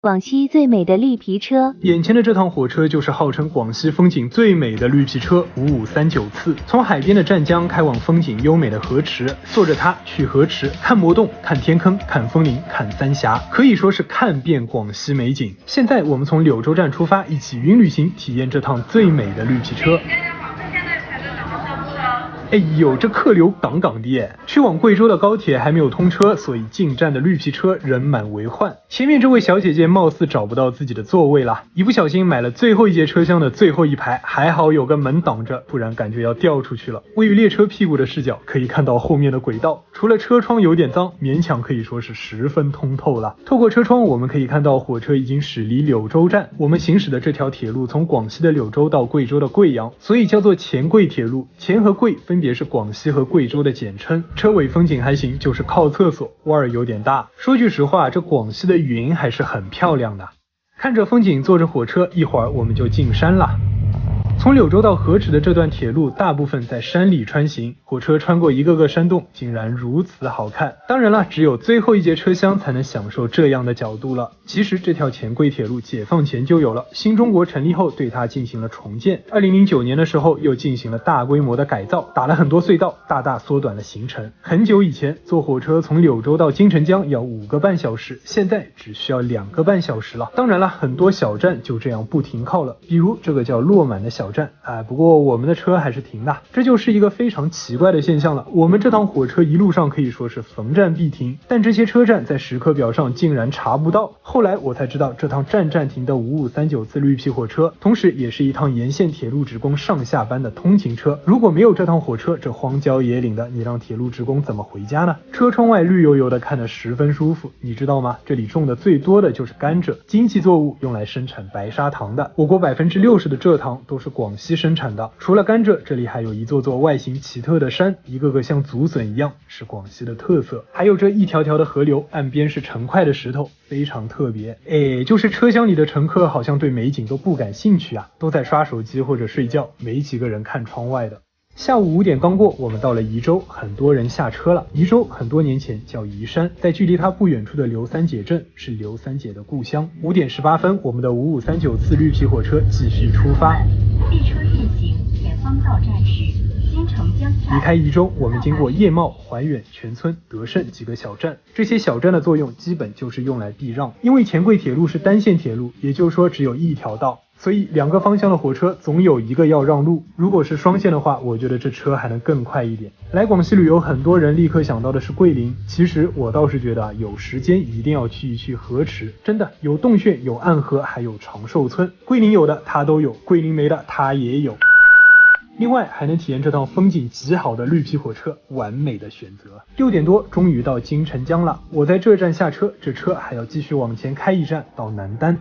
广西最美的绿皮车，眼前的这趟火车就是号称广西风景最美的绿皮车5539次，从海边的湛江开往风景优美的河池，坐着它去河池看魔洞、看天坑、看枫林、看三峡，可以说是看遍广西美景。现在我们从柳州站出发，一起云旅行，体验这趟最美的绿皮车。哎呦，这客流杠杠的耶！去往贵州的高铁还没有通车，所以进站的绿皮车人满为患。前面这位小姐姐貌似找不到自己的座位了，一不小心买了最后一节车厢的最后一排，还好有个门挡着，不然感觉要掉出去了。位于列车屁股的视角可以看到后面的轨道，除了车窗有点脏，勉强可以说是十分通透了。透过车窗我们可以看到火车已经驶离柳州站，我们行驶的这条铁路从广西的柳州到贵州的贵阳，所以叫做黔贵铁路。黔和贵分别是广西和贵州的简称。车尾风景还行，就是靠厕所，味儿有点大。说句实话，这广西的云还是很漂亮的。看着风景，坐着火车，一会儿我们就进山了。从柳州到河池的这段铁路大部分在山里穿行，火车穿过一个个山洞，竟然如此好看。当然了，只有最后一节车厢才能享受这样的角度了。其实这条黔贵铁路解放前就有了，新中国成立后对它进行了重建。2009年的时候又进行了大规模的改造，打了很多隧道，大大缩短了行程。很久以前坐火车从柳州到金城江要5个半小时，现在只需要2个半小时了。当然了，很多小站就这样不停靠了，比如这个叫落满的小站，不过我们的车还是停的，这就是一个非常奇怪的现象了。我们这趟火车一路上可以说是逢站必停，但这些车站在时刻表上竟然查不到。后来我才知道，这趟站站停的5539次绿皮火车，同时也是一趟沿线铁路职工上下班的通勤车。如果没有这趟火车，这荒郊野岭的，你让铁路职工怎么回家呢？车窗外绿油油的，看得十分舒服。你知道吗？这里种的最多的就是甘蔗，经济作物，用来生产白砂糖的。我国60%的蔗糖都是广西生产的。除了甘蔗，这里还有一座座外形奇特的山，一个个像竹笋一样，是广西的特色。还有这一条条的河流，岸边是成块的石头，非常特别。就是车厢里的乘客好像对美景都不感兴趣啊，都在刷手机或者睡觉，没几个人看窗外的。下午5点刚过，我们到了宜州，很多人下车了。宜州很多年前叫宜山，在距离它不远处的刘三姐镇，是刘三姐的故乡。5点18分，我们的5539次绿皮火车继续出发。列车运行，前方到站是金城江站。离开宜州，我们经过叶茂、怀远、全村、德胜几个小站，这些小站的作用基本就是用来避让，因为黔贵铁路是单线铁路，也就是说只有一条道。所以2个方向的火车总有一个要让路，如果是双线的话，我觉得这车还能更快一点。来广西旅游，很多人立刻想到的是桂林，其实我倒是觉得有时间一定要去一去河池，真的有洞穴，有暗河，还有长寿村。桂林有的它都有，桂林没的它也有。另外还能体验这趟风景极好的绿皮火车，完美的选择。6点多终于到金城江了，我在这站下车，这车还要继续往前开一站到南丹。